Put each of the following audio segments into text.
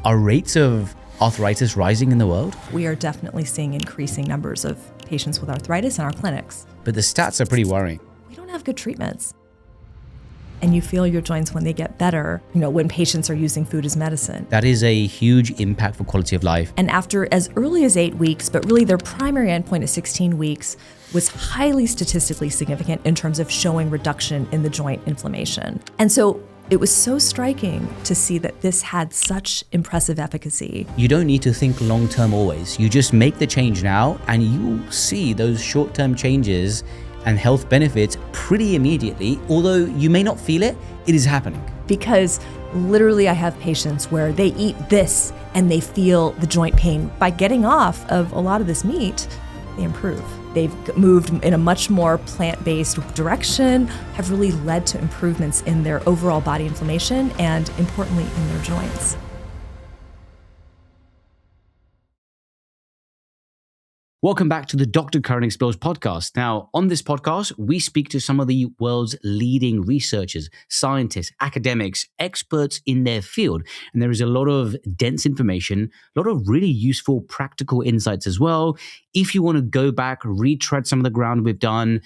Are rates of arthritis rising in the world? We are definitely seeing increasing numbers of patients with arthritis in our clinics. But the stats are pretty worrying. We don't have good treatments. And you feel your joints when they get better, when patients are using food as medicine. That is a huge impact for quality of life. And after as early as 8 weeks, but really their primary endpoint at 16 weeks was highly statistically significant in terms of showing reduction in the joint inflammation. And so it was so striking to see that this had such impressive efficacy. You don't need to think long-term always. You just make the change now and you'll see those short-term changes and health benefits pretty immediately. Although you may not feel it, it is happening. Because literally I have patients where they eat this and they feel the joint pain. By getting off of a lot of this meat, they improve. They've moved in a much more plant-based direction, have really led to improvements in their overall body inflammation and, importantly, in their joints. Welcome back to the Dr. Karan Explores podcast. Now, on this podcast, we speak to some of the world's leading researchers, scientists, academics, experts in their field. And there is a lot of dense information, a lot of really useful practical insights as well. If you want to go back, retread some of the ground we've done,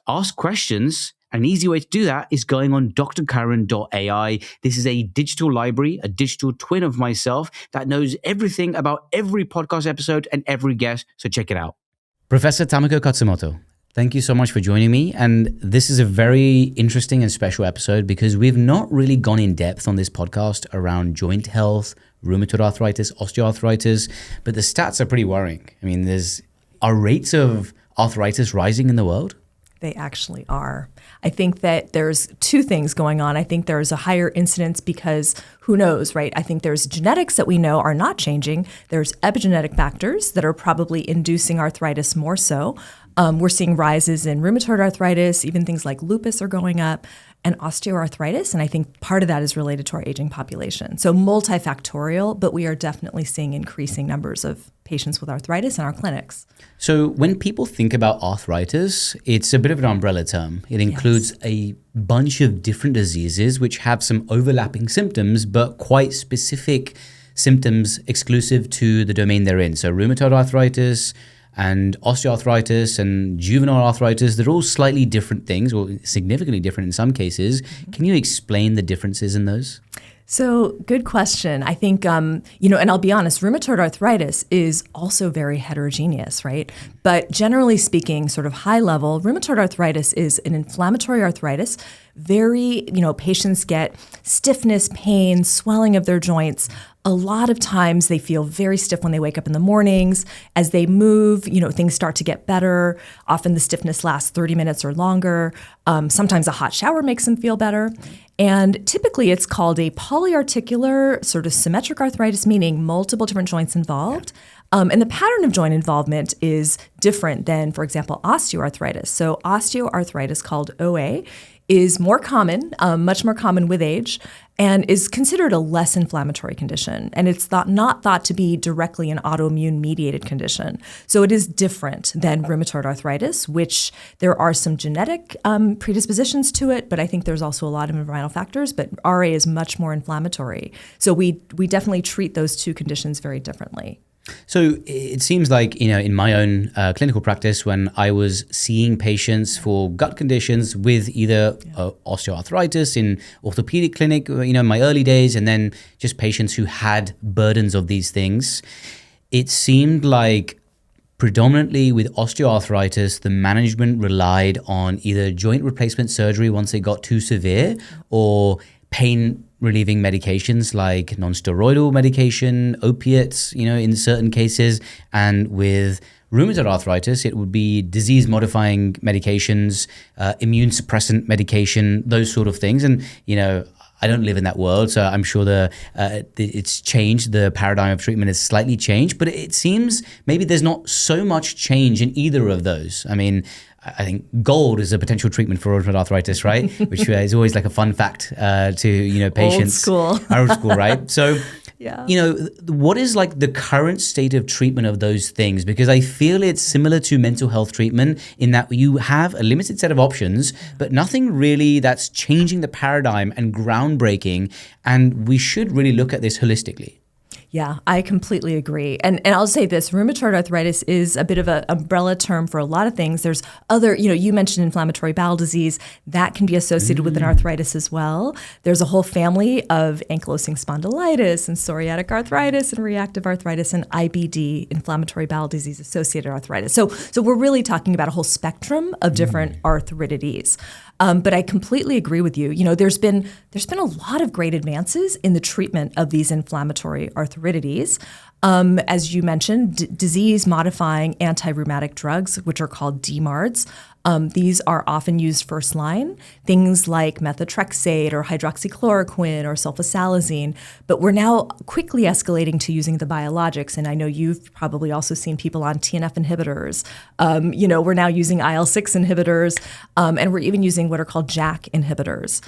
ask questions. An easy way to do that is going on drkaran.ai. This is a digital library, a digital twin of myself that knows everything about every podcast episode and every guest, so check it out. Professor Tamiko Katsumoto, thank you so much for joining me. And this is a very interesting and special episode because we've not really gone in depth on this podcast around joint health, rheumatoid arthritis, osteoarthritis, but the stats are pretty worrying. I mean, are rates of arthritis rising in the world? They actually are. I think that there's two things going on. I think there's a higher incidence because who knows, right? I think there's genetics that we know are not changing. There's epigenetic factors that are probably inducing arthritis more so. We're seeing rises in rheumatoid arthritis, even things like lupus are going up, and osteoarthritis. And I think part of that is related to our aging population. So multifactorial, but we are definitely seeing increasing numbers of patients with arthritis in our clinics. So when people think about arthritis, it's a bit of an umbrella term. It includes a bunch of different diseases which have some overlapping symptoms, but quite specific symptoms exclusive to the domain they're in. So rheumatoid arthritis and osteoarthritis and juvenile arthritis, they're all slightly different things, or significantly different in some cases. Can you explain the differences in those? So good question. I think, and I'll be honest, rheumatoid arthritis is also very heterogeneous, right? But generally speaking, sort of high level, rheumatoid arthritis is an inflammatory arthritis. Patients get stiffness, pain, swelling of their joints. A lot of times they feel very stiff when they wake up in the mornings. As they move, things start to get better. Often the stiffness lasts 30 minutes or longer. Sometimes a hot shower makes them feel better. And typically it's called a polyarticular sort of symmetric arthritis, meaning multiple different joints involved. And the pattern of joint involvement is different than, for example, osteoarthritis. So osteoarthritis, called OA, is more common, much more common with age, and is considered a less inflammatory condition. And it's not thought to be directly an autoimmune mediated condition. So it is different than rheumatoid arthritis, which there are some genetic predispositions to it, but I think there's also a lot of environmental factors, but RA is much more inflammatory. So we definitely treat those two conditions very differently. So it seems like, in my own clinical practice, when I was seeing patients for gut conditions with either osteoarthritis in orthopedic clinic, in my early days, and then just patients who had burdens of these things, it seemed like predominantly with osteoarthritis, the management relied on either joint replacement surgery once it got too severe or pain relieving medications like non-steroidal medication, opiates, in certain cases. And with rheumatoid arthritis, it would be disease-modifying medications, immune suppressant medication, those sort of things. And, I don't live in that world, so I'm sure it's changed. The paradigm of treatment has slightly changed, but it seems maybe there's not so much change in either of those. I mean, I think gold is a potential treatment for rheumatoid arthritis, right? Which is always like a fun fact to patients. Old school, right? So, what is like the current state of treatment of those things? Because I feel it's similar to mental health treatment in that you have a limited set of options, but nothing really that's changing the paradigm and groundbreaking. And we should really look at this holistically. Yeah, I completely agree. And I'll say this, rheumatoid arthritis is a bit of an umbrella term for a lot of things. There's other, you mentioned inflammatory bowel disease. That can be associated with an arthritis as well. There's a whole family of ankylosing spondylitis and psoriatic arthritis and reactive arthritis and IBD, inflammatory bowel disease associated arthritis. So we're really talking about a whole spectrum of different arthritides. But I completely agree with you. There's been a lot of great advances in the treatment of these inflammatory arthritides. As you mentioned, disease-modifying anti-rheumatic drugs, which are called DMARDs. These are often used first line, things like methotrexate or hydroxychloroquine or sulfasalazine. But we're now quickly escalating to using the biologics. And I know you've probably also seen people on TNF inhibitors. We're now using IL-6 inhibitors, and we're even using what are called JAK inhibitors.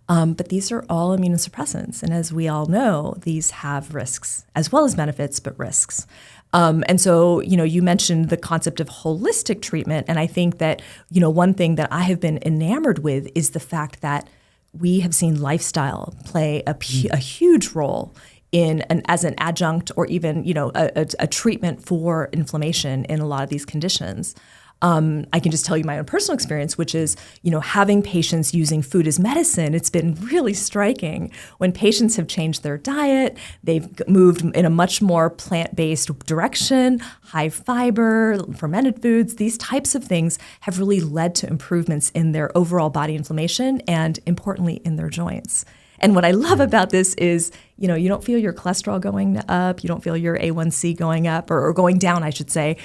But these are all immunosuppressants. And as we all know, these have risks as well as benefits, but risks. And so, you mentioned the concept of holistic treatment. And I think that, one thing that I have been enamored with is the fact that we have seen lifestyle play a huge role as an adjunct or even, a treatment for inflammation in a lot of these conditions. I can just tell you my own personal experience, which is, having patients using food as medicine. It's been really striking when patients have changed their diet. They've moved in a much more plant-based direction, high fiber, fermented foods. These types of things have really led to improvements in their overall body inflammation and, importantly, in their joints. And what I love about this is, you don't feel your cholesterol going up, you don't feel your A1C going up or going down, I should say,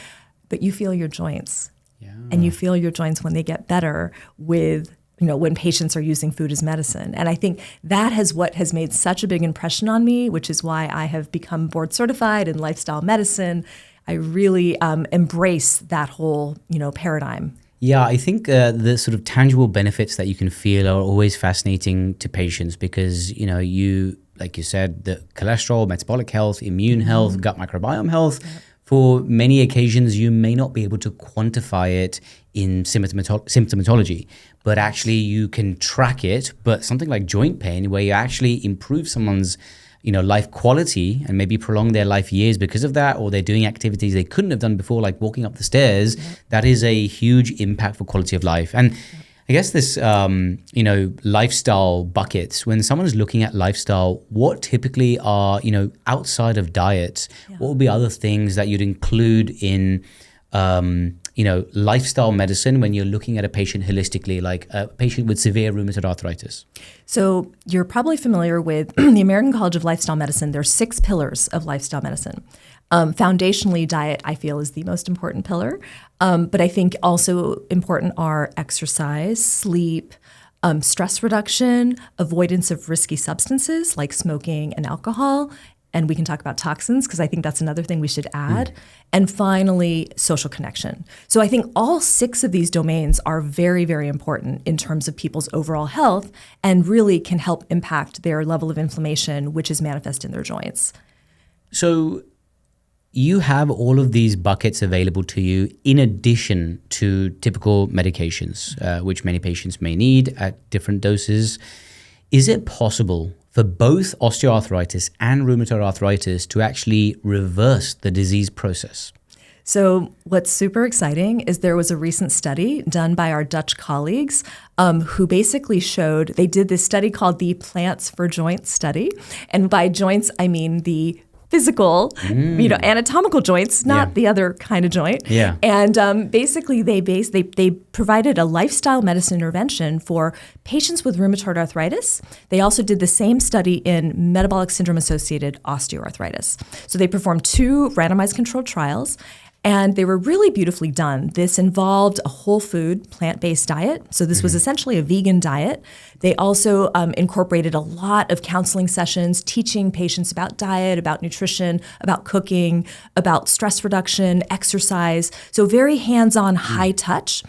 but you feel your joints. Yeah. And you feel your joints when they get better with, when patients are using food as medicine. And I think that what has made such a big impression on me, which is why I have become board certified in lifestyle medicine. I really embrace that whole, paradigm. Yeah, I think the sort of tangible benefits that you can feel are always fascinating to patients because, like you said, the cholesterol, metabolic health, immune health, gut microbiome health. Yep. For many occasions, you may not be able to quantify it in symptomatology, but actually you can track it. But something like joint pain, where you actually improve someone's life quality and maybe prolong their life years because of that, or they're doing activities they couldn't have done before, like walking up the stairs, that is a huge impact for quality of life. And I guess this, lifestyle buckets, when someone's looking at lifestyle, what typically are, outside of diet, what would be other things that you'd include in, lifestyle medicine when you're looking at a patient holistically, like a patient with severe rheumatoid arthritis? So you're probably familiar with the American College of Lifestyle Medicine. There's 6 pillars of lifestyle medicine. Foundationally, diet, I feel, is the most important pillar. But I think also important are exercise, sleep, stress reduction, avoidance of risky substances like smoking and alcohol. And we can talk about toxins because I think that's another thing we should add. And finally, social connection. So I think all 6 of these domains are very, very important in terms of people's overall health and really can help impact their level of inflammation, which is manifest in their joints. So you have all of these buckets available to you in addition to typical medications, which many patients may need at different doses. Is it possible for both osteoarthritis and rheumatoid arthritis to actually reverse the disease process? So what's super exciting is there was a recent study done by our Dutch colleagues who basically showed, they did this study called the Plants for Joints study. And by joints, I mean the physical, anatomical joints, not the other kind of joint. Yeah. And basically, they provided a lifestyle medicine intervention for patients with rheumatoid arthritis. They also did the same study in metabolic syndrome-associated osteoarthritis. So they performed 2 randomized controlled trials. And they were really beautifully done. This involved a whole food, plant-based diet. So this was essentially a vegan diet. They also incorporated a lot of counseling sessions, teaching patients about diet, about nutrition, about cooking, about stress reduction, exercise. So very hands-on, high touch.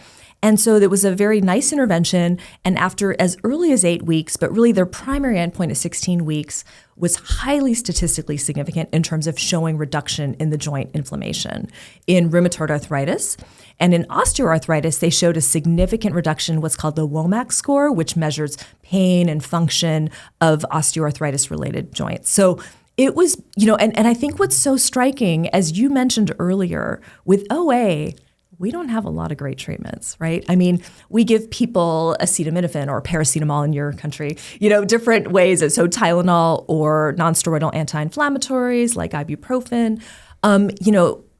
And so it was a very nice intervention. And after as early as 8 weeks, but really their primary endpoint at 16 weeks, was highly statistically significant in terms of showing reduction in the joint inflammation. In rheumatoid arthritis and in osteoarthritis, they showed a significant reduction in what's called the WOMAC score, which measures pain and function of osteoarthritis-related joints. So It was, and I think what's so striking, as you mentioned earlier, with OA, we don't have a lot of great treatments, right? I mean, we give people acetaminophen or paracetamol in your country, different ways. So Tylenol or nonsteroidal anti-inflammatories like ibuprofen.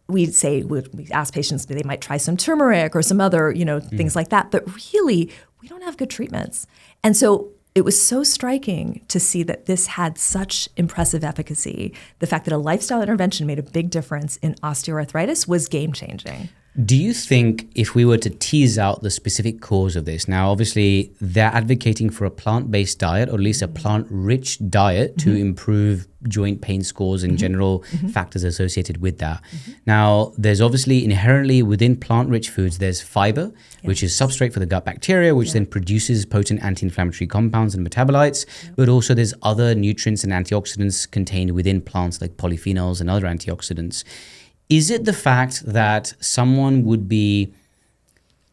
We ask patients they might try some turmeric or some other, things like that. But really, we don't have good treatments. And so it was so striking to see that this had such impressive efficacy. The fact that a lifestyle intervention made a big difference in osteoarthritis was game-changing. Do you think if we were to tease out the specific cause of this, now obviously they're advocating for a plant-based diet, or at least a plant-rich diet to improve joint pain scores and general factors associated with that. Now, there's obviously inherently within plant-rich foods, there's fiber, which is substrate for the gut bacteria, which then produces potent anti-inflammatory compounds and metabolites, but also there's other nutrients and antioxidants contained within plants like polyphenols and other antioxidants. Is it the fact that someone would be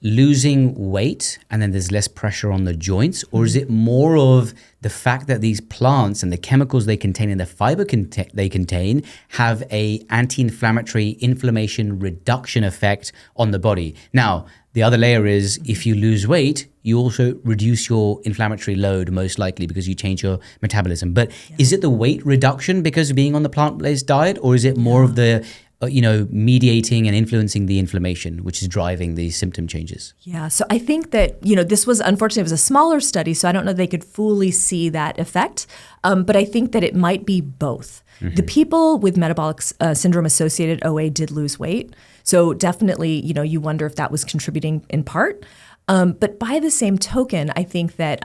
losing weight and then there's less pressure on the joints? Or is it more of the fact that these plants and the chemicals they contain and the fiber they contain have a anti-inflammatory inflammation reduction effect on the body? Now, the other layer is if you lose weight, you also reduce your inflammatory load most likely because you change your metabolism. But is it the weight reduction because of being on the plant-based diet, or is it more of the mediating and influencing the inflammation, which is driving these symptom changes? Yeah, so I think that, this was, unfortunately, it was a smaller study, so I don't know if they could fully see that effect, but I think that it might be both. The people with metabolic syndrome-associated OA did lose weight, so definitely, you wonder if that was contributing in part. But by the same token, I think that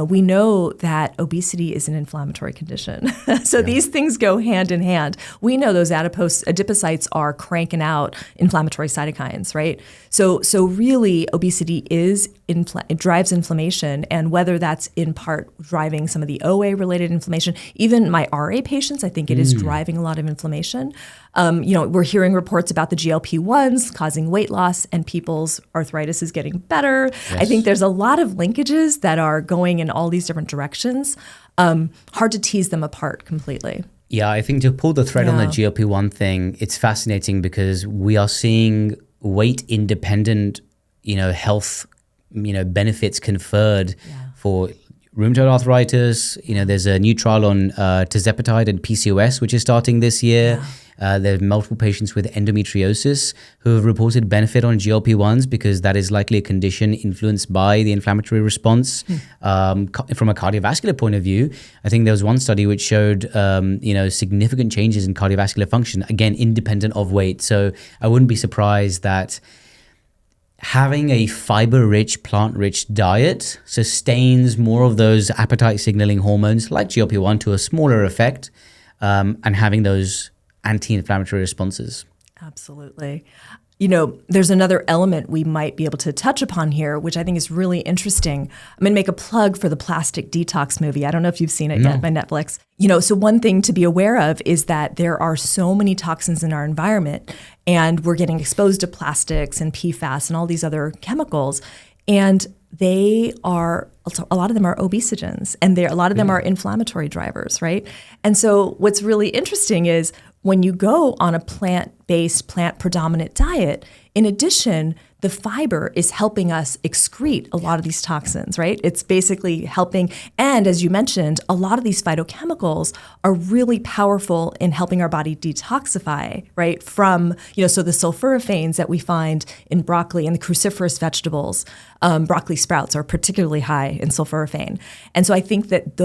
we know that obesity is an inflammatory condition. So these things go hand in hand. We know those adipocytes are cranking out inflammatory cytokines, right? So really, obesity it drives inflammation, and whether that's in part driving some of the OA-related inflammation, even my RA patients, I think it is driving a lot of inflammation. We're hearing reports about the GLP-1s causing weight loss, and people's arthritis is getting better. Yes. I think there's a lot of linkages that are going in all these different directions. Hard to tease them apart completely. Yeah, I think to pull the thread on the GLP-1 thing, it's fascinating because we are seeing weight-independent, health, benefits conferred for rheumatoid arthritis. There's a new trial on tirzepatide and PCOS, which is starting this year. There are multiple patients with endometriosis who have reported benefit on GLP-1s because that is likely a condition influenced by the inflammatory response. From a cardiovascular point of view, I think there was one study which showed significant changes in cardiovascular function, again, independent of weight. So I wouldn't be surprised that having a fiber-rich, plant-rich diet sustains more of those appetite signaling hormones like GLP-1 to a smaller effect, and having those anti-inflammatory responses. Absolutely. There's another element we might be able to touch upon here, which I think is really interesting. I'm going to make a plug for the Plastic Detox movie. I don't know if you've seen it yet by Netflix. So one thing to be aware of is that there are so many toxins in our environment, and we're getting exposed to plastics and PFAS and all these other chemicals. And a lot of them are obesogens, and a lot of them are inflammatory drivers, right? And so what's really interesting is when you go on a plant-based, plant-predominant diet, in addition, the fiber is helping us excrete a lot of these toxins, right? It's basically helping. And as you mentioned, a lot of these phytochemicals are really powerful in helping our body detoxify, right? From, so the sulforaphanes that we find in broccoli and the cruciferous vegetables, broccoli sprouts are particularly high in sulforaphane. And so I think that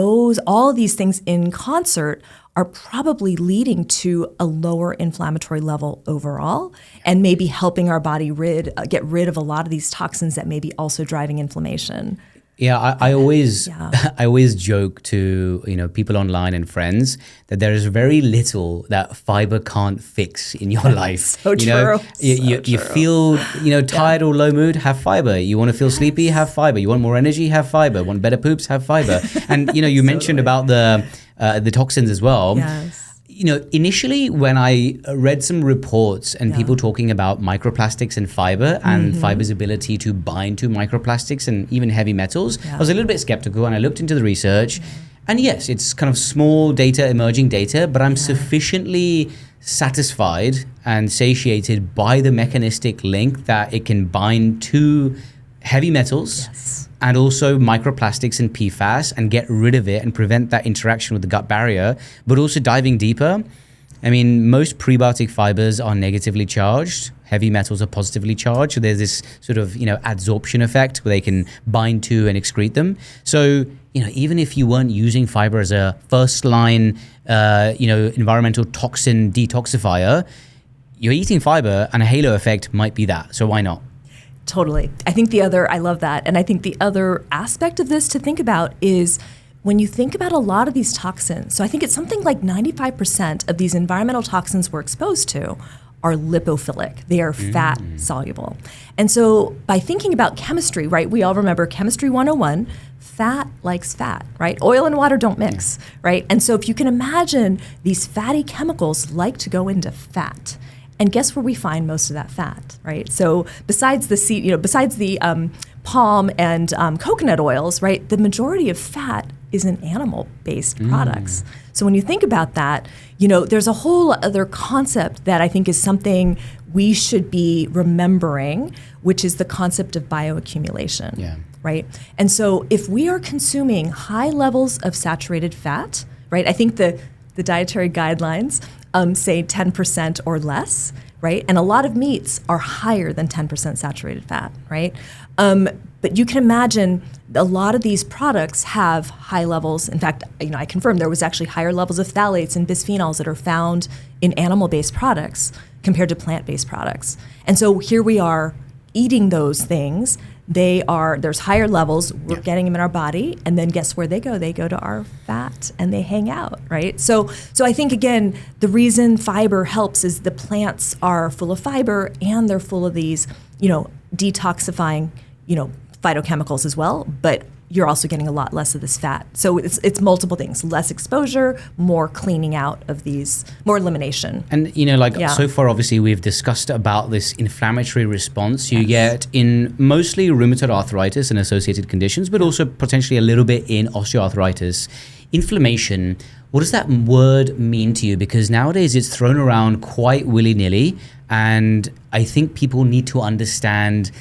all of these things in concert are probably leading to a lower inflammatory level overall, and maybe helping our body get rid of a lot of these toxins that may be also driving inflammation. Yeah, I always joke to people online and friends that there is very little that fiber can't fix in your life. So true. You feel tired or low mood, have fiber. You want to feel sleepy, have fiber. You want more energy, have fiber. Want better poops, have fiber. And you mentioned about the toxins as well. Yes. Initially when I read some reports and people talking about microplastics and fiber and fiber's ability to bind to microplastics and even heavy metals, I was a little bit skeptical, and I looked into the research. And yes, it's kind of small data, emerging data, but I'm sufficiently satisfied and satiated by the mechanistic link that it can bind to heavy metals and also microplastics and PFAS and get rid of it and prevent that interaction with the gut barrier. But also diving deeper, I mean, most prebiotic fibers are negatively charged. Heavy metals are positively charged. So there's this sort of, adsorption effect where they can bind to and excrete them. So, even if you weren't using fiber as a first line, environmental toxin detoxifier, you're eating fiber and a halo effect might be that. So why not? Totally. I love that. And I think the other aspect of this to think about is when you think about a lot of these toxins, so I think it's something like 95% of these environmental toxins we're exposed to are lipophilic. They are fat soluble. And so by thinking about chemistry, right, we all remember Chemistry 101, fat likes fat, right? Oil and water don't mix, right? And so if you can imagine, these fatty chemicals like to go into fat. And guess where we find most of that fat, right? So besides the palm and coconut oils, right, the majority of fat is in animal-based products. So when you think about that, there's a whole other concept that I think is something we should be remembering, which is the concept of bioaccumulation. Yeah. Right? And so if we are consuming high levels of saturated fat, right, I think the dietary guidelines say 10% or less, right? And a lot of meats are higher than 10% saturated fat, right? But you can imagine a lot of these products have high levels. In fact, I confirmed there was actually higher levels of phthalates and bisphenols that are found in animal-based products compared to plant-based products. And so here we are eating those things. There's higher levels, we're getting them in our body, and then guess where they go? They go to our fat and they hang out, right? So I think, again, the reason fiber helps is the plants are full of fiber and they're full of these, detoxifying, phytochemicals as well, but you're also getting a lot less of this fat. So it's multiple things: less exposure, more cleaning out of these, more elimination. And so far, obviously, we've discussed about this inflammatory response you get in mostly rheumatoid arthritis and associated conditions, but also potentially a little bit in osteoarthritis. Inflammation, what does that word mean to you? Because nowadays it's thrown around quite willy-nilly, and I think people need to understand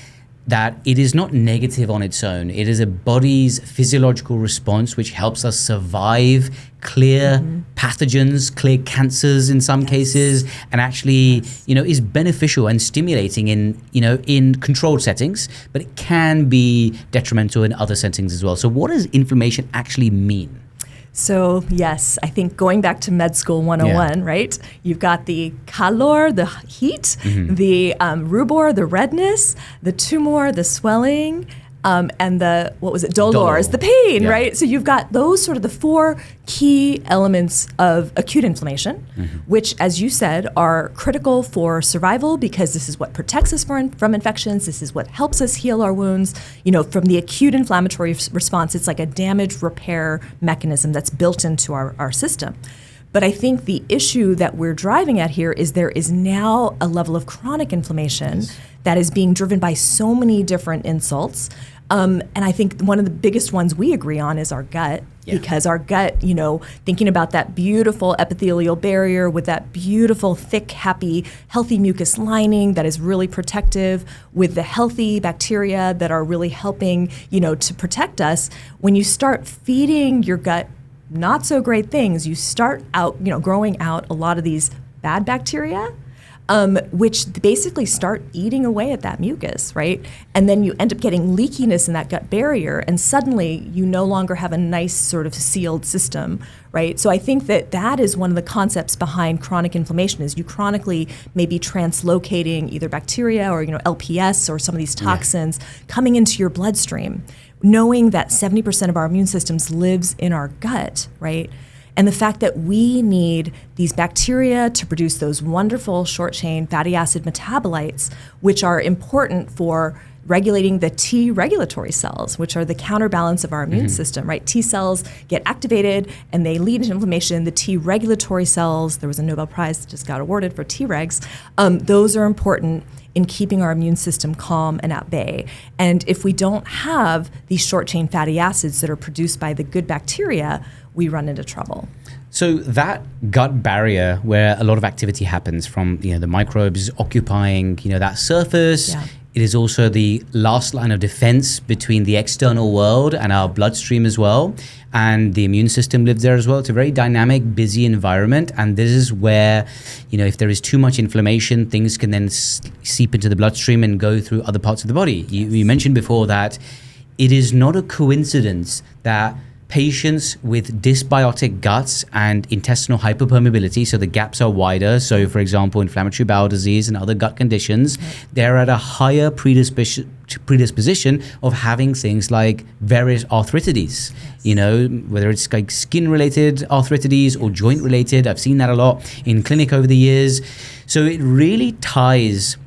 that it is not negative on its own. It is a body's physiological response which helps us survive, clear pathogens, clear cancers in some cases, and actually, is beneficial and stimulating in controlled settings, but it can be detrimental in other settings as well. So what does inflammation actually mean? So yes, I think going back to med school 101, right? You've got the calor, the heat, the rubor, the redness, the tumor, the swelling, and the, dolor is the pain, right? So you've got those sort of the four key elements of acute inflammation, which, as you said, are critical for survival because this is what protects us from infections. This is what helps us heal our wounds. From the acute inflammatory response, it's like a damage repair mechanism that's built into our system. But I think the issue that we're driving at here is there is now a level of chronic inflammation that is being driven by so many different insults. And I think one of the biggest ones we agree on is our gut, because our gut, thinking about that beautiful epithelial barrier with that beautiful, thick, happy, healthy mucus lining that is really protective, with the healthy bacteria that are really helping, to protect us. When you start feeding your gut not so great things, you start out, growing out a lot of these bad bacteria, which basically start eating away at that mucus, right? And then you end up getting leakiness in that gut barrier, and suddenly you no longer have a nice sort of sealed system, right? So I think that is one of the concepts behind chronic inflammation, is you chronically may be translocating either bacteria or LPS or some of these toxins coming into your bloodstream, knowing that 70% of our immune systems lives in our gut, right? And the fact that we need these bacteria to produce those wonderful short-chain fatty acid metabolites, which are important for regulating the T regulatory cells, which are the counterbalance of our immune system, right? T cells get activated and they lead to inflammation. The T regulatory cells, there was a Nobel Prize that just got awarded for Tregs, those are important in keeping our immune system calm and at bay. And if we don't have these short-chain fatty acids that are produced by the good bacteria, we run into trouble. So that gut barrier where a lot of activity happens from, the microbes occupying, that surface. Yeah. It is also the last line of defense between the external world and our bloodstream as well. And the immune system lives there as well. It's a very dynamic, busy environment. And this is where, if there is too much inflammation, things can then seep into the bloodstream and go through other parts of the body. You mentioned before that it is not a coincidence that patients with dysbiotic guts and intestinal hyperpermeability, so the gaps are wider. So, for example, inflammatory bowel disease and other gut conditions, they're at a higher predisposition of having things like various arthritis. Whether it's like skin-related arthritis or joint-related. I've seen that a lot in clinic over the years. So it really ties,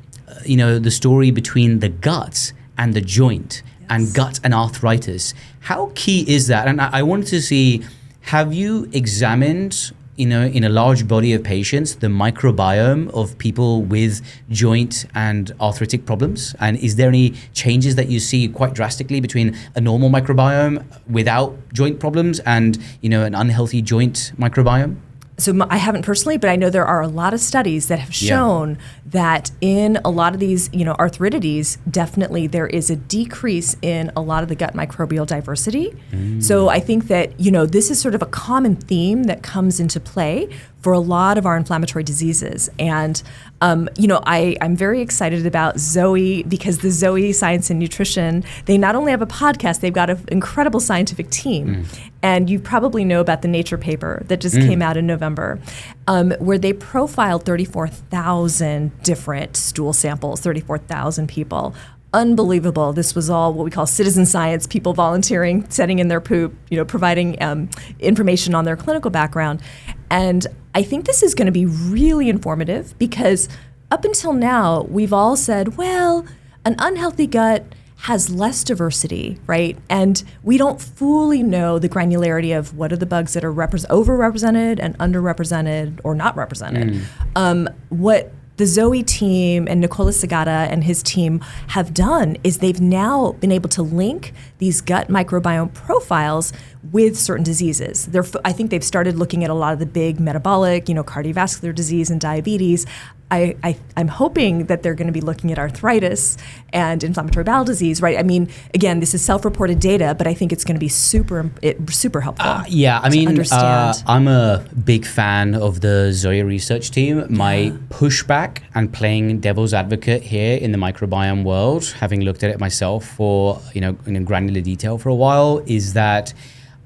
the story between the gut and the joint. And gut and arthritis. How key is that? And I wanted to see, have you examined, in a large body of patients, the microbiome of people with joint and arthritic problems? And is there any changes that you see quite drastically between a normal microbiome without joint problems and, an unhealthy joint microbiome? So I haven't personally, but I know there are a lot of studies that have shown that in a lot of these, arthritides, definitely there is a decrease in a lot of the gut microbial diversity. So I think that, this is sort of a common theme that comes into play for a lot of our inflammatory diseases. And, I'm very excited about Zoe, because the Zoe Science and Nutrition, they not only have a podcast, they've got an incredible scientific team. And you probably know about the Nature paper that just came out in November, where they profiled 34,000 different stool samples, 34,000 people. Unbelievable. This was all what we call citizen science, people volunteering, setting in their poop, providing information on their clinical background. And I think this is going to be really informative, because up until now, we've all said, well, an unhealthy gut has less diversity, right? And we don't fully know the granularity of what are the bugs that are overrepresented and underrepresented or not represented. What the Zoe team and Nicola Sagata and his team have done is they've now been able to link these gut microbiome profiles with certain diseases. I think they've started looking at a lot of the big metabolic, cardiovascular disease and diabetes. I'm hoping that they're going to be looking at arthritis and inflammatory bowel disease, right? I mean, again, this is self-reported data, but I think it's going to be super helpful. I'm a big fan of the Zoe research team. My pushback and playing devil's advocate here in the microbiome world, having looked at it myself for, in granular detail for a while, is that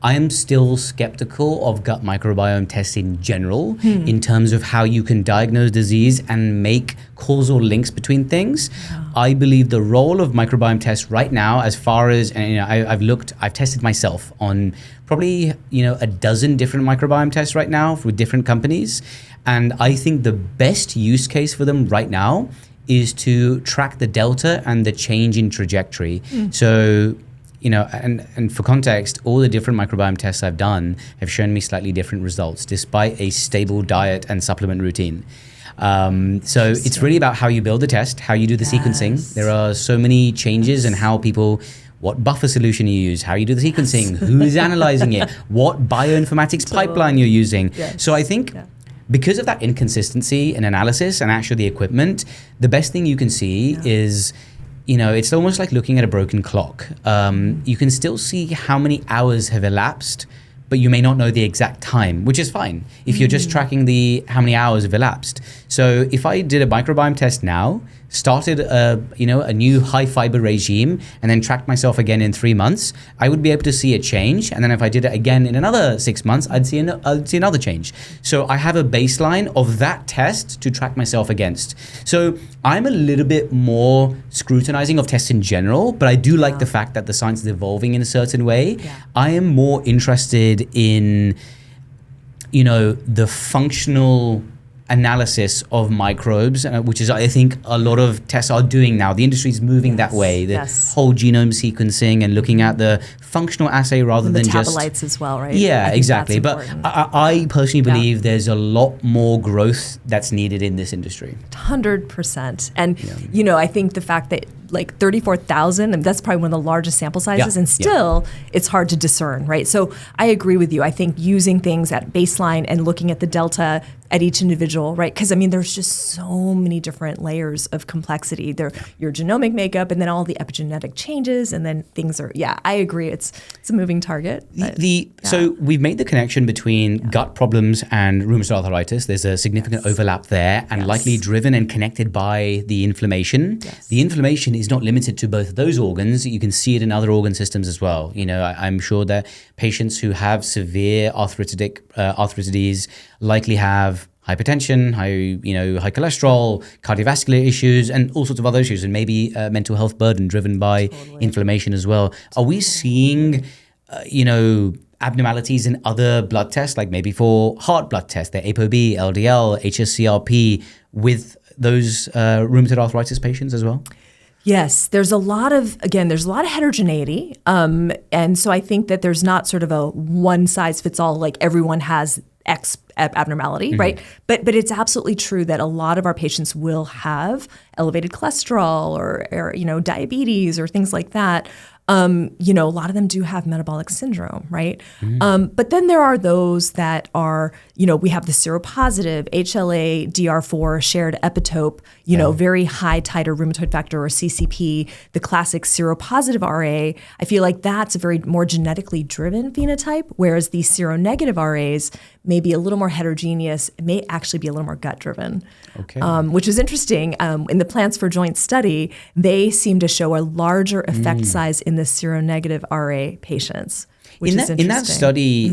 I am still skeptical of gut microbiome tests in general in terms of how you can diagnose disease and make causal links between things. I believe the role of microbiome tests right now, as far as, I've tested myself on probably, a dozen different microbiome tests right now with different companies. And I think the best use case for them right now is to track the delta and the change in trajectory. So, and for context, all the different microbiome tests I've done have shown me slightly different results despite a stable diet and supplement routine. So it's really about how you build the test, how you do the sequencing. There are so many changes in how what buffer solution you use, how you do the sequencing, who's analyzing it, what bioinformatics pipeline you're using. So I think because of that inconsistency in analysis and actually the equipment, the best thing you can see is, it's almost like looking at a broken clock. You can still see how many hours have elapsed, but you may not know the exact time, which is fine if you're just tracking how many hours have elapsed. So if I did a microbiome test now, started a new high fiber regime, and then tracked myself again in 3 months, I would be able to see a change. And then if I did it again in another 6 months, I'd see another change. So I have a baseline of that test to track myself against. So I'm a little bit more scrutinizing of tests in general, but I do like the fact that the science is evolving in a certain way. I am more interested in, the functional analysis of microbes, which is, I think, a lot of tests are doing now. The industry is moving that way. The whole genome sequencing and looking at the functional assay rather than just metabolites as well, right? Yeah, exactly. But I personally believe there's a lot more growth that's needed in this industry. 100%. And I think the fact that, like 34,000, and that's probably one of the largest sample sizes, and still it's hard to discern, right? So I agree with you. I think using things at baseline and looking at the delta at each individual, right? Because I mean, there's just so many different layers of complexity. There, your genomic makeup, and then all the epigenetic changes, and then things are. Yeah, I agree. It's a moving target. So we've made the connection between gut problems and rheumatoid arthritis. There's a significant overlap there, and likely driven and connected by the inflammation. The inflammation is not limited to both of those organs. You can see it in other organ systems as well. You know, I'm sure that patients who have severe arthritis likely have hypertension, high cholesterol, cardiovascular issues, and all sorts of other issues, and maybe mental health burden driven by inflammation as well. Are we seeing, abnormalities in other blood tests, like maybe for heart blood tests, the ApoB, LDL, HSCRP, with those rheumatoid arthritis patients as well? Yes, there's a lot of heterogeneity. And so I think that there's not sort of a one size fits all, like everyone has X abnormality, right? But it's absolutely true that a lot of our patients will have elevated cholesterol or diabetes or things like that. A lot of them do have metabolic syndrome, right? But then there are those that are, we have the seropositive HLA DR4 shared epitope, very high titer rheumatoid factor or CCP, the classic seropositive RA. I feel like that's a very more genetically driven phenotype, whereas the seronegative RAs may be a little more heterogeneous, may actually be a little more gut driven. Okay. Which is interesting. In the Plants for Joints study, they seem to show a larger effect size in the seronegative RA patients. In that study,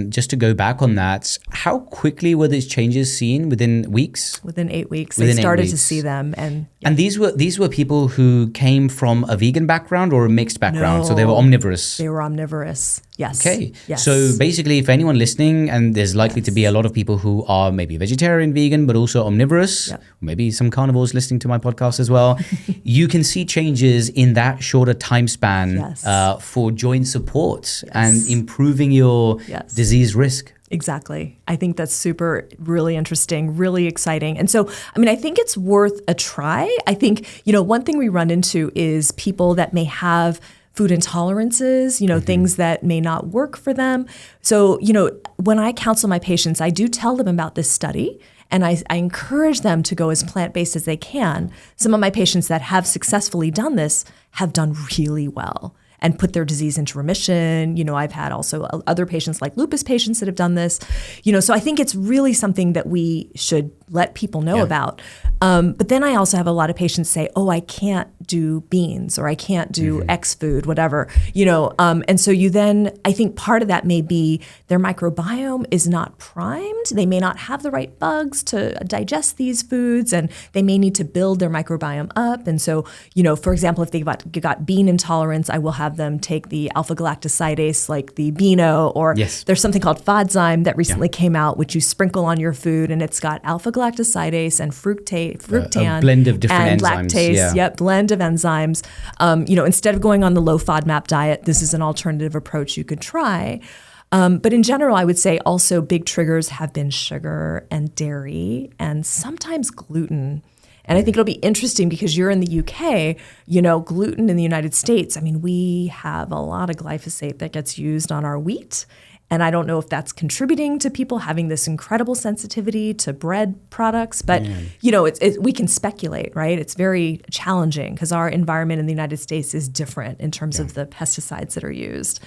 just to go back on that, how quickly were these changes seen? Within weeks? Within 8 weeks, they started to see them. And these were people who came from a vegan background or a mixed background, so they were omnivorous? They were omnivorous, yes. Okay, yes. So basically, if anyone listening, and there's likely to be a lot of people who are maybe vegetarian, vegan, but also omnivorous, maybe some carnivores listening to my podcast as well, you can see changes in that shorter time span for joint support and improving your disease risk. Exactly. I think that's really interesting, really exciting. And so, I think it's worth a try. I think, one thing we run into is people that may have food intolerances, things that may not work for them. So, when I counsel my patients, I do tell them about this study. And I encourage them to go as plant-based as they can. Some of my patients that have successfully done this have done really well and put their disease into remission. I've had also other patients like lupus patients that have done this. So I think it's really something that we should let people know about. But then I also have a lot of patients say, oh, I can't do beans or I can't do X food, whatever, and so I think part of that may be their microbiome is not primed. They may not have the right bugs to digest these foods, and they may need to build their microbiome up. And so, for example, if they've got bean intolerance, I will have them take the alpha-galactosidase like the Beano, or there's something called Fodzyme that recently came out, which you sprinkle on your food, and it's got alpha-galactosidase and fructan, a blend of different and enzymes. Lactase, blend of enzymes. Instead of going on the low FODMAP diet, this is an alternative approach you could try. But in general, I would say also big triggers have been sugar and dairy and sometimes gluten. And I think it'll be interesting because you're in the UK, gluten in the United States. We have a lot of glyphosate that gets used on our wheat. And I don't know if that's contributing to people having this incredible sensitivity to bread products. But, we can speculate, right? It's very challenging because our environment in the United States is different in terms of the pesticides that are used.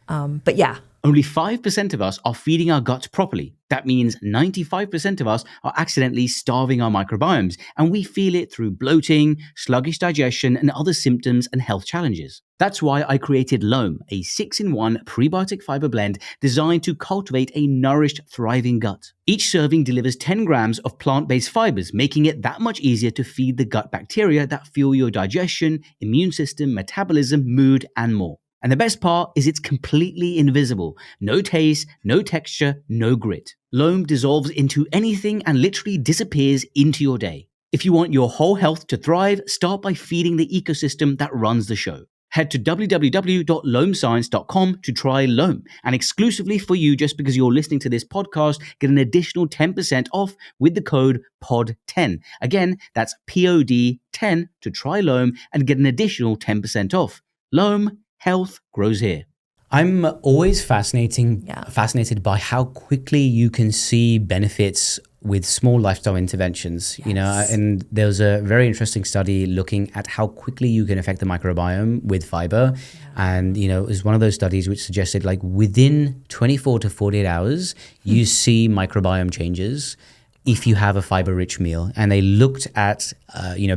Only 5% of us are feeding our guts properly. That means 95% of us are accidentally starving our microbiomes, and we feel it through bloating, sluggish digestion, and other symptoms and health challenges. That's why I created Loam, a 6-in-1 prebiotic fiber blend designed to cultivate a nourished, thriving gut. Each serving delivers 10 grams of plant-based fibers, making it that much easier to feed the gut bacteria that fuel your digestion, immune system, metabolism, mood, and more. And the best part is it's completely invisible. No taste, no texture, no grit. Loam dissolves into anything and literally disappears into your day. If you want your whole health to thrive, start by feeding the ecosystem that runs the show. head to www.loamscience.com to try Loam. And exclusively for you, just because you're listening to this podcast, get an additional 10% off with the code POD10. Again, that's POD10 to try Loam and get an additional 10% off. Loam, health grows here. I'm always fascinated by how quickly you can see benefits with small lifestyle interventions. Yes. And there was a very interesting study looking at how quickly you can affect the microbiome with fiber. Yeah. And, it was one of those studies which suggested like within 24 to 48 hours, you see microbiome changes if you have a fiber-rich meal. And they looked at,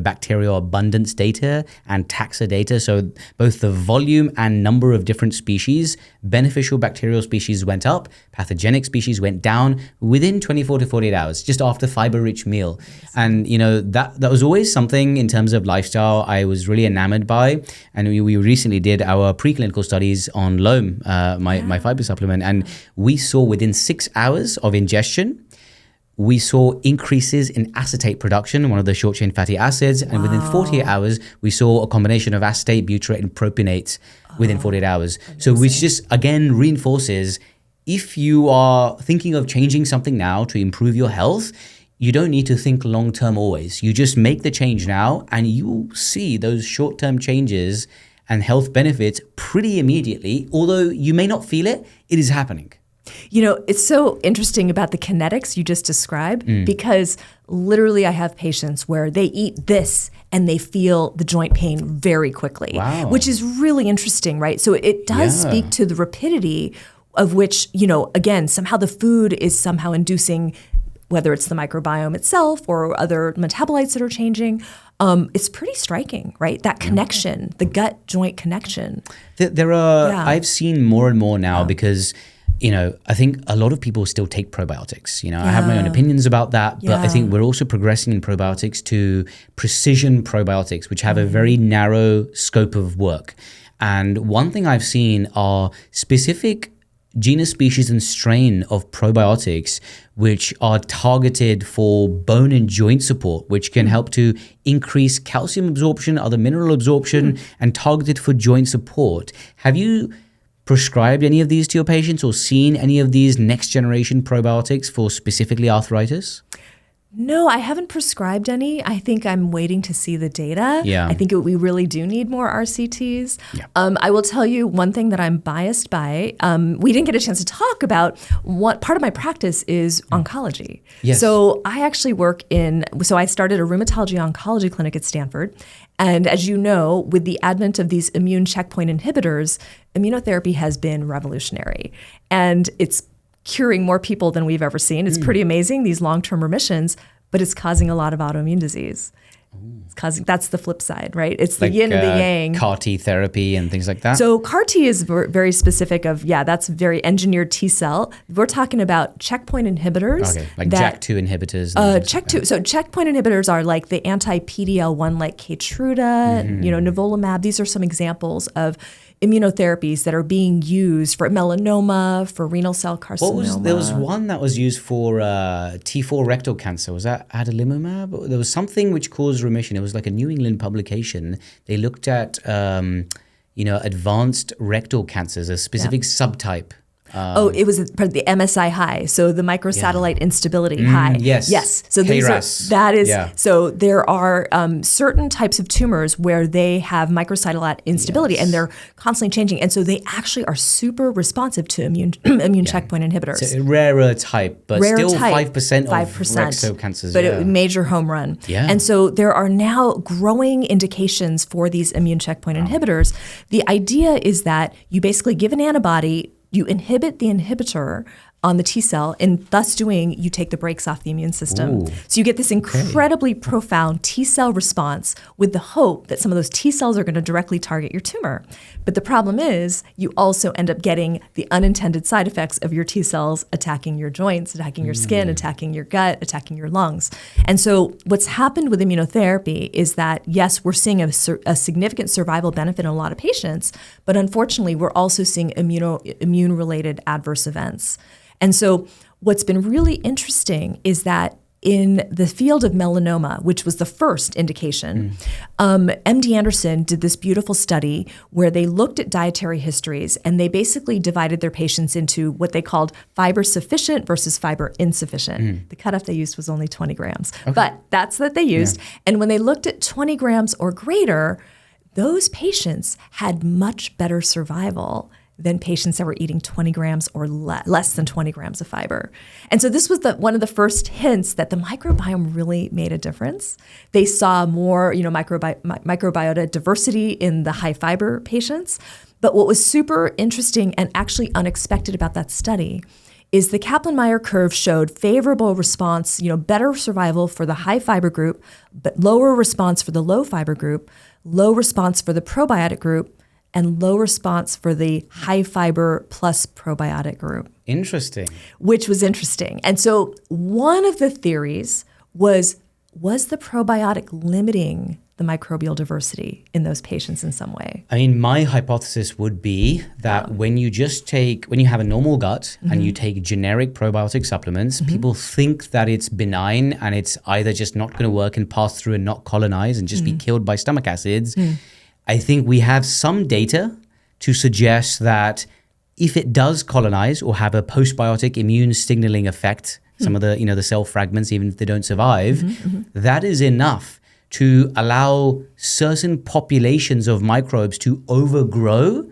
bacterial abundance data and taxa data. So both the volume and number of different species, beneficial bacterial species went up, pathogenic species went down within 24 to 48 hours, just after fiber-rich meal. And, that was always something in terms of lifestyle I was really enamored by. And we recently did our preclinical studies on Loam, my fiber supplement. And we saw within 6 hours of ingestion, we saw increases in acetate production, one of the short-chain fatty acids. And within 48 hours, we saw a combination of acetate, butyrate, and propionate within 48 hours. Amazing. So which just, again, reinforces if you are thinking of changing something now to improve your health, you don't need to think long-term always. You just make the change now and you'll see those short-term changes and health benefits pretty immediately. Although you may not feel it, it is happening. It's so interesting about the kinetics you just described because literally I have patients where they eat this and they feel the joint pain very quickly, which is really interesting, right? So it does speak to the rapidity of which, again, somehow the food is somehow inducing, whether it's the microbiome itself or other metabolites that are changing. It's pretty striking, right? That connection, the gut-joint connection. There are, I've seen more and more now because I think a lot of people still take probiotics. I have my own opinions about that, but I think we're also progressing in probiotics to precision probiotics, which have a very narrow scope of work. And one thing I've seen are specific genus, species, and strain of probiotics which are targeted for bone and joint support, which can help to increase calcium absorption, other mineral absorption, and targeted for joint support. Have you prescribed any of these to your patients or seen any of these next generation probiotics for specifically arthritis? No, I haven't prescribed any. I think I'm waiting to see the data. Yeah. I think we really do need more RCTs. Yeah. I will tell you one thing that I'm biased by. We didn't get a chance to talk about what part of my practice is oncology. Yes. So I actually I started a rheumatology oncology clinic at Stanford. And as you know, with the advent of these immune checkpoint inhibitors, immunotherapy has been revolutionary. And it's curing more people than we've ever seen. It's pretty amazing, these long-term remissions, but it's causing a lot of autoimmune disease. That's the flip side, right? It's the yin and the yang. CAR T therapy and things like that. So CAR T is very specific of, that's very engineered T cell. We're talking about checkpoint inhibitors. Okay, like JAK2 inhibitors. So checkpoint inhibitors are like the anti-PD-L1 like Keytruda, nivolumab. These are some examples of immunotherapies that are being used for melanoma, for renal cell carcinoma. There was one that was used for T4 rectal cancer. Was that adalimumab? There was something which caused remission. It was like a New England publication. They looked at advanced rectal cancers, a specific subtype. It was the MSI high, so the microsatellite instability high. Yes. So so there are certain types of tumors where they have microsatellite instability, and they're constantly changing, and so they actually are super responsive to immune checkpoint inhibitors. It's a rarer type, but still 5% of rectal cancers. But a major home run. Yeah. And so there are now growing indications for these immune checkpoint inhibitors. The idea is that you basically give an antibody. You inhibit the inhibitor on the T cell, and thus doing, you take the brakes off the immune system. So you get this incredibly profound T cell response with the hope that some of those T cells are going to directly target your tumor. But the problem is you also end up getting the unintended side effects of your T cells attacking your joints, attacking your skin, attacking your gut, attacking your lungs. And so what's happened with immunotherapy is that, yes, we're seeing a significant survival benefit in a lot of patients, but unfortunately, we're also seeing immune-related adverse events. And so what's been really interesting is that in the field of melanoma, which was the first indication, MD Anderson did this beautiful study where they looked at dietary histories and they basically divided their patients into what they called fiber sufficient versus fiber insufficient. The cutoff they used was only 20 grams, but that's what they used. Yeah. And when they looked at 20 grams or greater, those patients had much better survival than patients that were eating 20 grams or less than 20 grams of fiber. And so this was one of the first hints that the microbiome really made a difference. They saw more, microbiota diversity in the high fiber patients. But what was super interesting and actually unexpected about that study is the Kaplan-Meier curve showed favorable response, better survival for the high fiber group, but lower response for the low fiber group, low response for the probiotic group, and low response for the high fiber plus probiotic group. Interesting. Which was interesting. And so one of the theories was the probiotic limiting the microbial diversity in those patients in some way? I mean, my hypothesis would be that when you have a normal gut and you take generic probiotic supplements, people think that it's benign and it's either just not going to work and pass through and not colonize and just be killed by stomach acids. I think we have some data to suggest that if it does colonize or have a postbiotic immune signaling effect, some of the cell fragments, even if they don't survive, that is enough to allow certain populations of microbes to overgrow.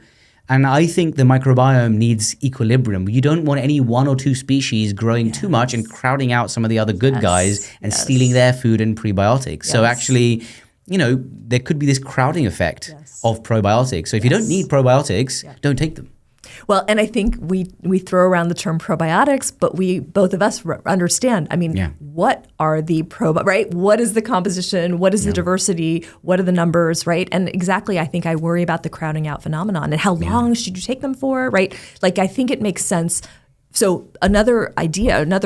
And I think the microbiome needs equilibrium. You don't want any one or two species growing too much and crowding out some of the other good guys and stealing their food and prebiotics. So actually, there could be this crowding effect of probiotics. So if you don't need probiotics, don't take them. Well, and I think we throw around the term probiotics, but both of us understand. I mean, what are the right? What is the composition? What is the diversity? What are the numbers, right? And exactly, I think I worry about the crowding out phenomenon and how long should you take them for, right? Like, I think it makes sense. So another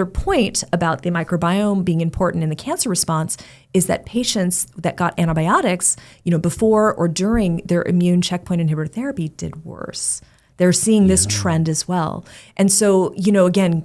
point about the microbiome being important in the cancer response is that patients that got antibiotics, before or during their immune checkpoint inhibitor therapy did worse. They're seeing this trend as well. And so, again,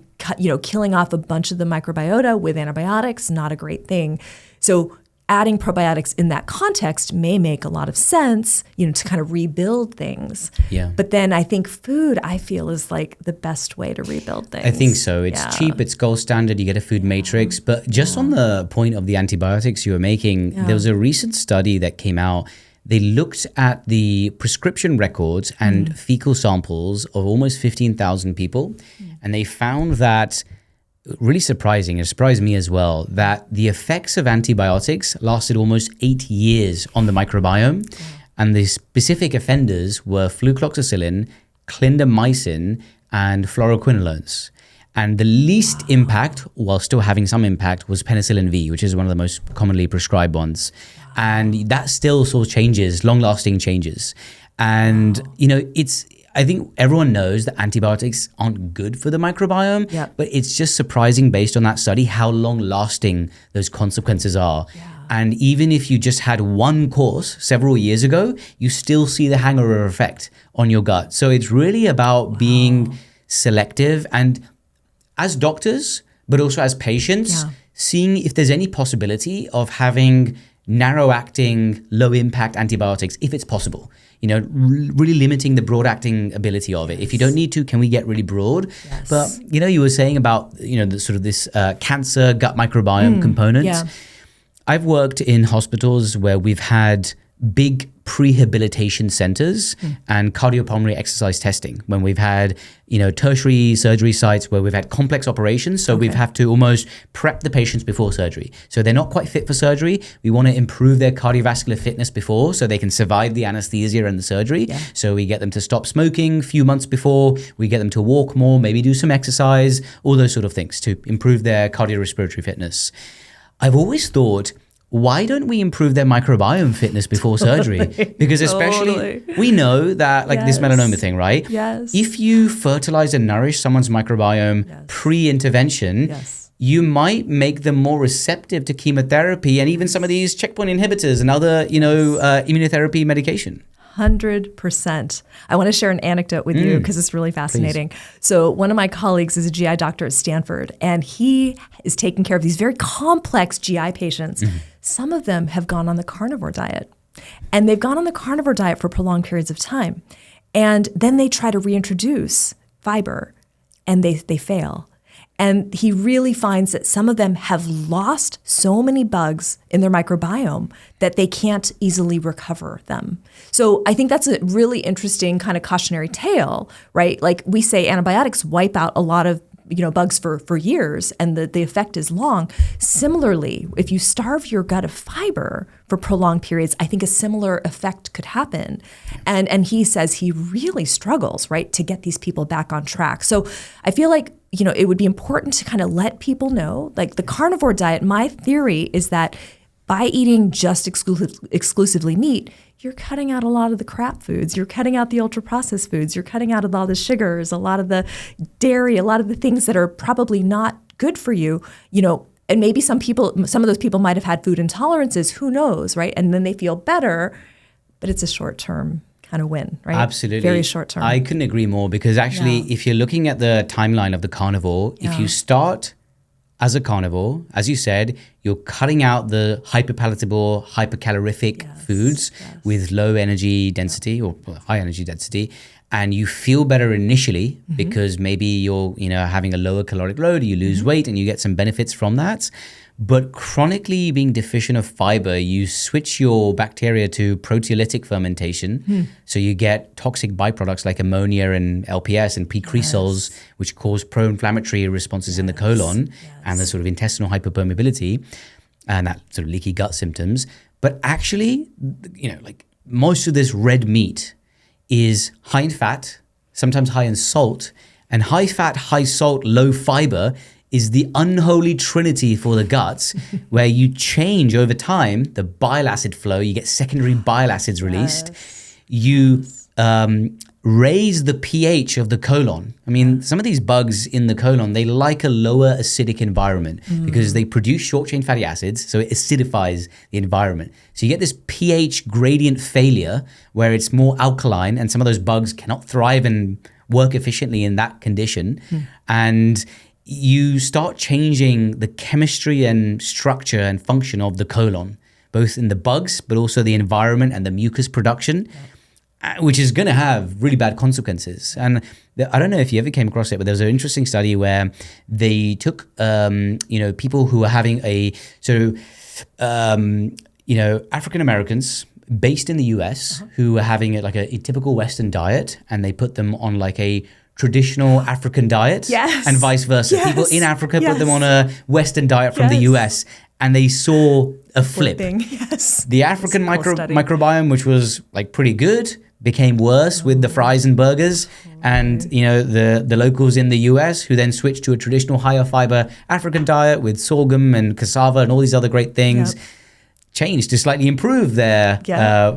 killing off a bunch of the microbiota with antibiotics, not a great thing. So adding probiotics in that context may make a lot of sense, to kind of rebuild things. Yeah. But then I think food, I feel, is like the best way to rebuild things. I think so. It's cheap, it's gold standard, you get a food matrix. But just on the point of the antibiotics you were making, there was a recent study that came out. They looked at the prescription records and fecal samples of almost 15,000 people. And they found that, really surprising, it surprised me as well, that the effects of antibiotics lasted almost 8 years on the microbiome. And the specific offenders were flucloxacillin, clindamycin, and fluoroquinolones. And the least impact, while still having some impact, was penicillin V, which is one of the most commonly prescribed ones. And that still saw changes, long-lasting changes. And, I think everyone knows that antibiotics aren't good for the microbiome, but it's just surprising based on that study how long-lasting those consequences are. And even if you just had one course several years ago, you still see the hangover effect on your gut. So it's really about being selective and, as doctors, but also as patients, seeing if there's any possibility of having narrow-acting, low-impact antibiotics, if it's possible. Really limiting the broad-acting ability of it. If you don't need to, can we get really broad? But, you were saying about, the sort of this cancer gut microbiome component. I've worked in hospitals where we've had big prehabilitation centers and cardiopulmonary exercise testing, when we've had, tertiary surgery sites where we've had complex operations. So we've had to almost prep the patients before surgery. So they're not quite fit for surgery. We want to improve their cardiovascular fitness before so they can survive the anesthesia and the surgery. So we get them to stop smoking a few months before, we get them to walk more, maybe do some exercise, all those sort of things to improve their cardiorespiratory fitness. I've always thought, why don't we improve their microbiome fitness before surgery? Because especially, we know that this melanoma thing, right? If you fertilize and nourish someone's microbiome pre-intervention, you might make them more receptive to chemotherapy and even some of these checkpoint inhibitors and other, immunotherapy medication. 100%. I want to share an anecdote with you because it's really fascinating. Please. So one of my colleagues is a GI doctor at Stanford, and he is taking care of these very complex GI patients. Some of them have gone on the carnivore diet, and they've gone on the carnivore diet for prolonged periods of time. And then they try to reintroduce fiber, and they fail. And he really finds that some of them have lost so many bugs in their microbiome that they can't easily recover them. So I think that's a really interesting kind of cautionary tale, right? Like we say antibiotics wipe out a lot of bugs for years, and the effect is long. Similarly, if you starve your gut of fiber for prolonged periods, I think a similar effect could happen. And he says he really struggles, right, to get these people back on track. So I feel like, it would be important to kind of let people know, like the carnivore diet, my theory is that by eating just exclusively meat, you're cutting out a lot of the crap foods. You're cutting out the ultra-processed foods. You're cutting out a lot of the sugars, a lot of the dairy, a lot of the things that are probably not good for you, and maybe some of those people might have had food intolerances, who knows, right? And then they feel better, but it's a short-term kind of win, right? Absolutely. Very short-term. I couldn't agree more, because actually, if you're looking at the timeline of the carnivore, if you start as a carnivore, as you said, you're cutting out the hyperpalatable, hypercalorific foods with low energy density or high energy density, and you feel better initially because maybe you're having a lower caloric load, you lose weight and you get some benefits from that. But chronically being deficient of fiber, you switch your bacteria to proteolytic fermentation. So you get toxic byproducts like ammonia and LPS and precresols, which cause pro-inflammatory responses in the colon and the sort of intestinal hyperpermeability and that sort of leaky gut symptoms. But actually, like most of this red meat is high in fat, sometimes high in salt, and high fat, high salt, low fiber is the unholy trinity for the guts, where you change over time the bile acid flow, you get secondary bile acids released, you raise the pH of the colon. I mean, some of these bugs in the colon, they like a lower acidic environment because they produce short-chain fatty acids, so it acidifies the environment. So you get this pH gradient failure where it's more alkaline, and some of those bugs cannot thrive and work efficiently in that condition. And you start changing the chemistry and structure and function of the colon, both in the bugs, but also the environment and the mucus production, which is going to have really bad consequences. And I don't know if you ever came across it, but there was an interesting study where they took, people who were having African Americans based in the US who were having a typical Western diet, and they put them on like a traditional African diet and vice versa. People in Africa put them on a Western diet from the US, and they saw a flip. The African microbiome, which was like pretty good, became worse with the fries and burgers. And the locals in the US who then switched to a traditional higher fiber African diet with sorghum and cassava and all these other great things, changed to slightly improve their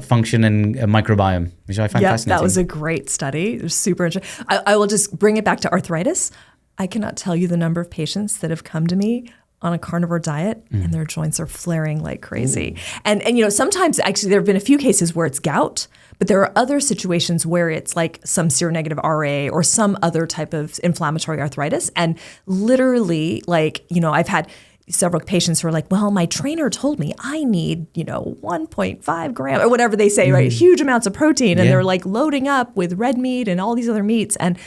function and microbiome, which I find fascinating. That was a great study. It was super interesting. I will just bring it back to arthritis. I cannot tell you the number of patients that have come to me on a carnivore diet and their joints are flaring like crazy. And sometimes actually there have been a few cases where it's gout, but there are other situations where it's like some seronegative RA or some other type of inflammatory arthritis. And literally, I've had several patients who are like, well, my trainer told me I need, 1.5 grams or whatever they say, right? Huge amounts of protein. And they're like loading up with red meat and all these other meats. And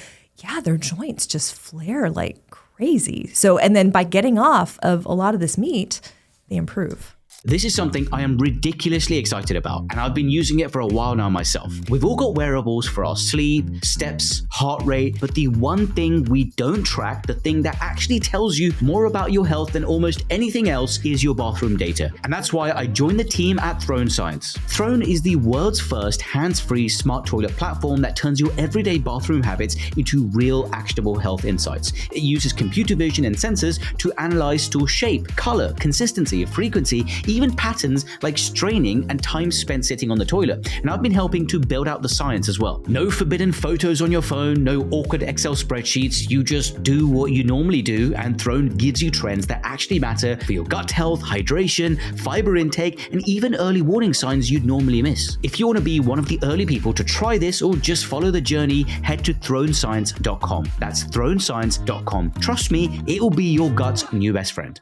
their joints just flare like crazy. So, and then by getting off of a lot of this meat, they improve. This is something I am ridiculously excited about, and I've been using it for a while now myself. We've all got wearables for our sleep, steps, heart rate, but the one thing we don't track, the thing that actually tells you more about your health than almost anything else, is your bathroom data. And that's why I joined the team at Throne Science. Throne is the world's first hands-free smart toilet platform that turns your everyday bathroom habits into real actionable health insights. It uses computer vision and sensors to analyze stool shape, color, consistency, frequency, even patterns like straining and time spent sitting on the toilet. And I've been helping to build out the science as well. No forbidden photos on your phone, no awkward Excel spreadsheets. You just do what you normally do, and Throne gives you trends that actually matter for your gut health, hydration, fiber intake, and even early warning signs you'd normally miss. If you want to be one of the early people to try this or just follow the journey, head to thronescience.com. That's thronescience.com. Trust me, it will be your gut's new best friend.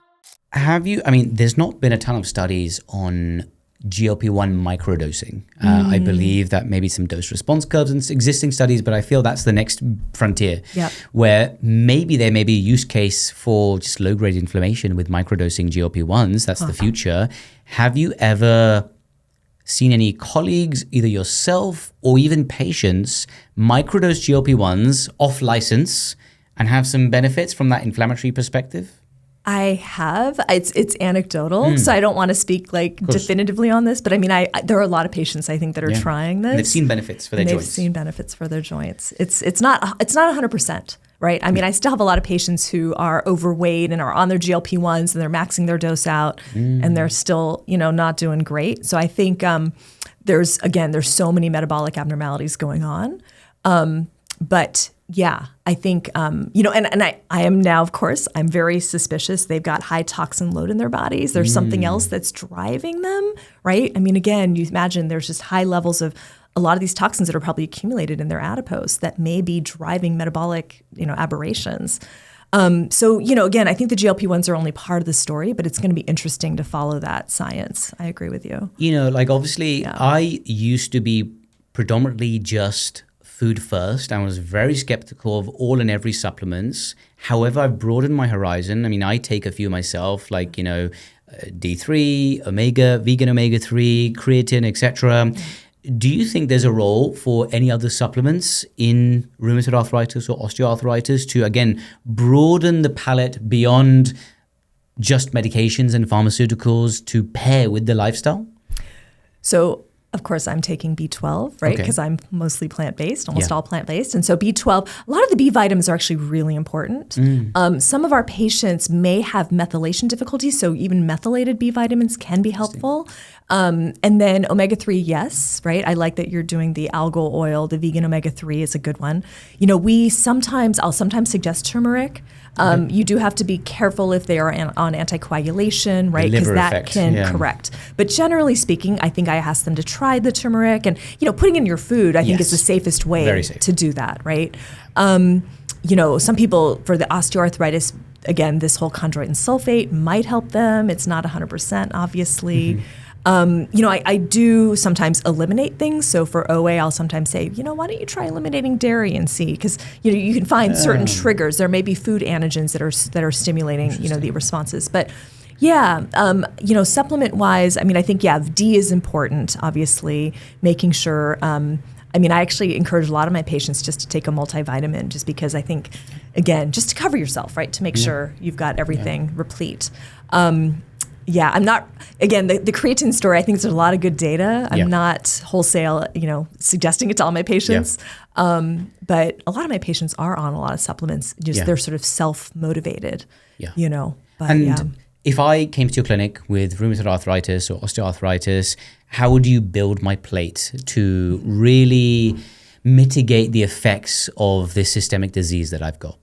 There's not been a ton of studies on GLP-1 microdosing. I believe that maybe some dose response curves in existing studies, but I feel that's the next frontier, where maybe there may be a use case for just low-grade inflammation with microdosing GLP-1s. That's the future. Have you ever seen any colleagues, either yourself or even patients, microdose GLP-1s off license and have some benefits from that inflammatory perspective? I have. It's anecdotal, so I don't want to speak definitively on this. But I mean, there are a lot of patients I think that are trying this. And they've seen benefits for their joints. They've seen benefits for their joints. It's not 100%, right? I mean, I still have a lot of patients who are overweight and are on their GLP-1s and they're maxing their dose out, and they're still not doing great. So I think there's so many metabolic abnormalities going on, but. Yeah, I think, and I am now, of course, I'm very suspicious. They've got high toxin load in their bodies. There's something else that's driving them, right? I mean, again, you imagine there's just high levels of a lot of these toxins that are probably accumulated in their adipose that may be driving metabolic, aberrations. So, again, I think the GLP-1s are only part of the story, but it's going to be interesting to follow that science. I agree with you. Obviously, I used to be predominantly just food first. I was very skeptical of all and every supplements. However, I've broadened my horizon. I mean, I take a few myself, like, D3, vegan omega-3, creatine, etc. Do you think there's a role for any other supplements in rheumatoid arthritis or osteoarthritis to, again, broaden the palette beyond just medications and pharmaceuticals to pair with the lifestyle? So, of course, I'm taking B12, right? Because I'm mostly plant-based, almost all plant-based. And so B12, a lot of the B vitamins are actually really important. Some of our patients may have methylation difficulties, so even methylated B vitamins can be helpful. And then omega-3, yes, right? I like that you're doing the algal oil. The vegan omega-3 is a good one. I'll sometimes suggest turmeric. You do have to be careful if they are on anticoagulation, right? Because that can correct. But generally speaking, I think I ask them to try the turmeric, and putting in your food, I think is the safest way to do that, right? Some people for the osteoarthritis, again, this whole chondroitin sulfate might help them. It's not 100%, obviously. I do sometimes eliminate things. So for OA, I'll sometimes say, why don't you try eliminating dairy and see? Because you can find certain triggers. There may be food antigens that are stimulating the responses. But supplement wise, I mean, I think D is important. Obviously, making sure. I actually encourage a lot of my patients just to take a multivitamin, just because I think, again, just to cover yourself, right, to make sure you've got everything replete. I'm not, again, the creatine story, I think there's a lot of good data. I'm not wholesale, suggesting it to all my patients. But a lot of my patients are on a lot of supplements. They're sort of self-motivated, But, if I came to your clinic with rheumatoid arthritis or osteoarthritis, how would you build my plate to really mitigate the effects of this systemic disease that I've got?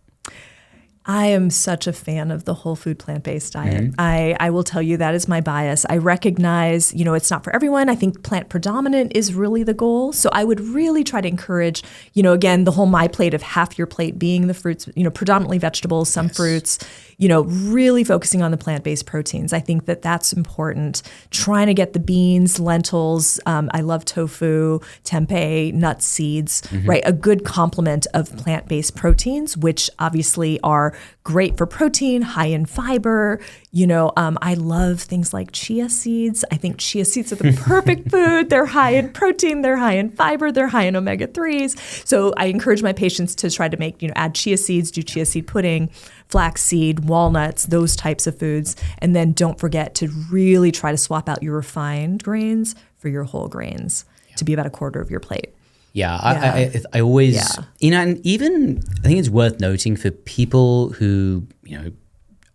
I am such a fan of the whole food plant-based diet. I will tell you that is my bias. I recognize, it's not for everyone. I think plant predominant is really the goal. So I would really try to encourage, again, the whole my plate of half your plate being the fruits, predominantly vegetables, some fruits, really focusing on the plant-based proteins. I think that that's important. Trying to get the beans, lentils. I love tofu, tempeh, nuts, seeds, right? A good complement of plant-based proteins, which obviously are great for protein, high in fiber. I love things like chia seeds. I think chia seeds are the perfect food. They're high in protein, they're high in fiber, they're high in omega-3s. So I encourage my patients to try to make, add chia seeds, do chia seed pudding, flaxseed, walnuts, those types of foods. And then don't forget to really try to swap out your refined grains for your whole grains to be about a quarter of your plate. I always, and even I think it's worth noting for people who,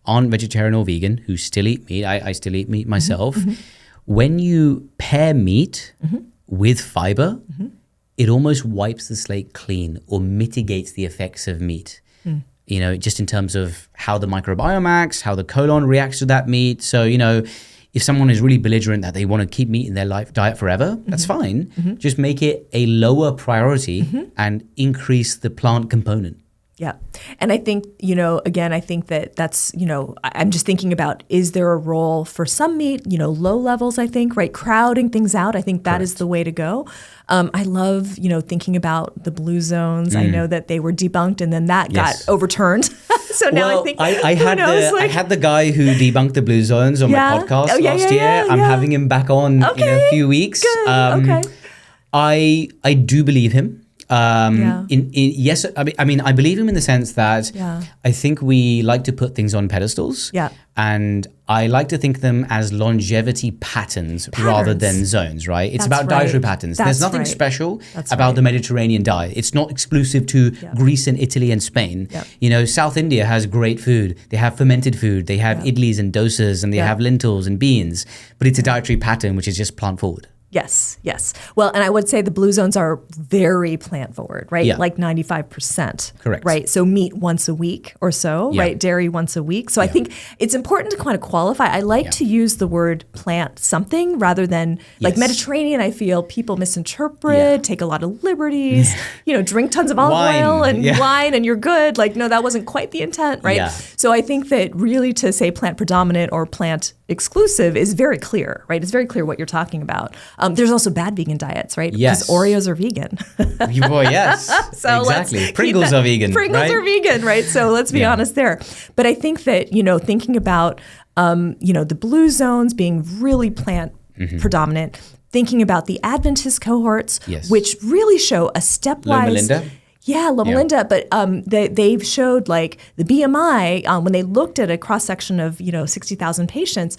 aren't vegetarian or vegan, who still eat meat, I still eat meat myself, when you pair meat with fiber, it almost wipes the slate clean or mitigates the effects of meat. You know, just in terms of how the microbiome acts, how the colon reacts to that meat. So, you know, if someone is really belligerent that they want to keep meat in their diet forever, that's fine. Just make it a lower priority and increase the plant component. Yeah. And I think, you know, again, I think that's, you know, I'm just thinking about, is there a role for some meat, you know, low levels, I think, right? Crowding things out. I think that is the way to go. I love, you know, thinking about the blue zones. I know that they were debunked and then that got overturned. So now I think, I had the guy who debunked the blue zones on my podcast last year. I'm having him back on in a few weeks. Good. I do believe him. Yes, I mean, I believe him in the sense that I think we like to put things on pedestals. And I like to think of them as longevity patterns rather than zones, right? It's about dietary patterns. There's nothing special about the Mediterranean diet. It's not exclusive to Greece and Italy and Spain. You know, South India has great food. They have fermented food. They have idlis and dosas, and they have lentils and beans. But it's a dietary pattern which is just plant forward. Yes, yes. Well, and I would say the blue zones are very plant forward, right? Yeah. Like 95%. Correct. Right? So meat once a week or so, right? Dairy once a week. So I think it's important to kind of qualify. I like to use the word plant something rather than like Mediterranean. I feel people misinterpret, take a lot of liberties, you know, drink tons of olive oil and wine and you're good. Like, no, that wasn't quite the intent, right? Yeah. So I think that really to say plant predominant or plant exclusive is very clear, right? It's very clear what you're talking about. There's also bad vegan diets, right? Yes. Because Oreos are vegan. Well, yes, so exactly. Pringles are vegan, Pringles are vegan, right? So let's be honest there. But I think that, you know, thinking about, you know, the blue zones being really plant predominant, thinking about the Adventist cohorts, which really show a stepwise... Loma Linda? Yeah, Loma Linda, but they've showed like the BMI, when they looked at a cross-section of, you know, 60,000 patients,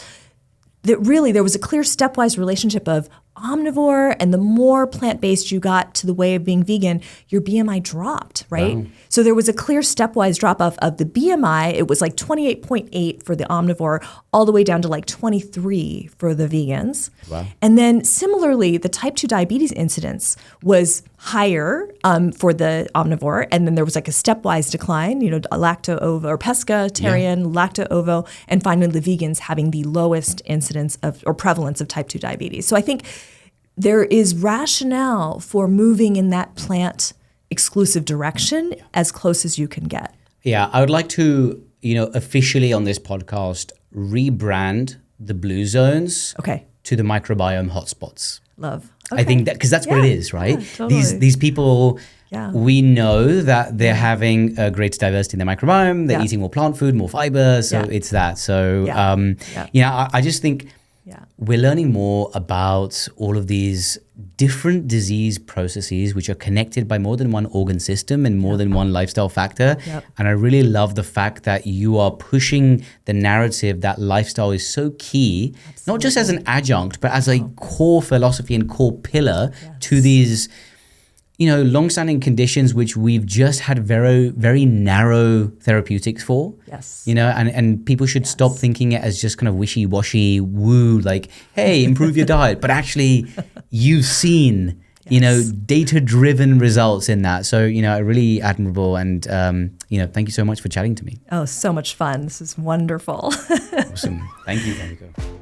that really there was a clear stepwise relationship of omnivore, and the more plant-based you got to the way of being vegan, your BMI dropped, right? Wow. So there was a clear stepwise drop-off of the BMI. It was like 28.8 for the omnivore, all the way down to like 23 for the vegans. Wow. And then similarly, the type 2 diabetes incidence was higher for the omnivore, and then there was like a stepwise decline, you know, lacto-ovo or pescatarian, lacto-ovo, and finally the vegans having the lowest incidence of or prevalence of type 2 diabetes. So I think there is rationale for moving in that plant exclusive direction as close as you can get. Yeah, I would like to, you know, officially on this podcast rebrand the blue zones to the microbiome hotspots. Love. Okay. I think that because that's what it is, right? Yeah, totally. These people, we know that they're having a greater diversity in their microbiome. They're eating more plant food, more fiber. So it's that. So, I just think we're learning more about all of these different disease processes which are connected by more than one organ system and more than one lifestyle factor. And I really love the fact that you are pushing the narrative that lifestyle is so key, not just as an adjunct, but as a core philosophy and core pillar to these, you know, long-standing conditions which we've just had very, very narrow therapeutics for. You know, and people should stop thinking it as just kind of wishy-washy woo, like, hey, improve your diet. But actually, you've seen, you know, data-driven results in that. So, you know, really admirable. And, you know, thank you so much for chatting to me. Oh, so much fun. This is wonderful. Awesome. Thank you, Tamiko.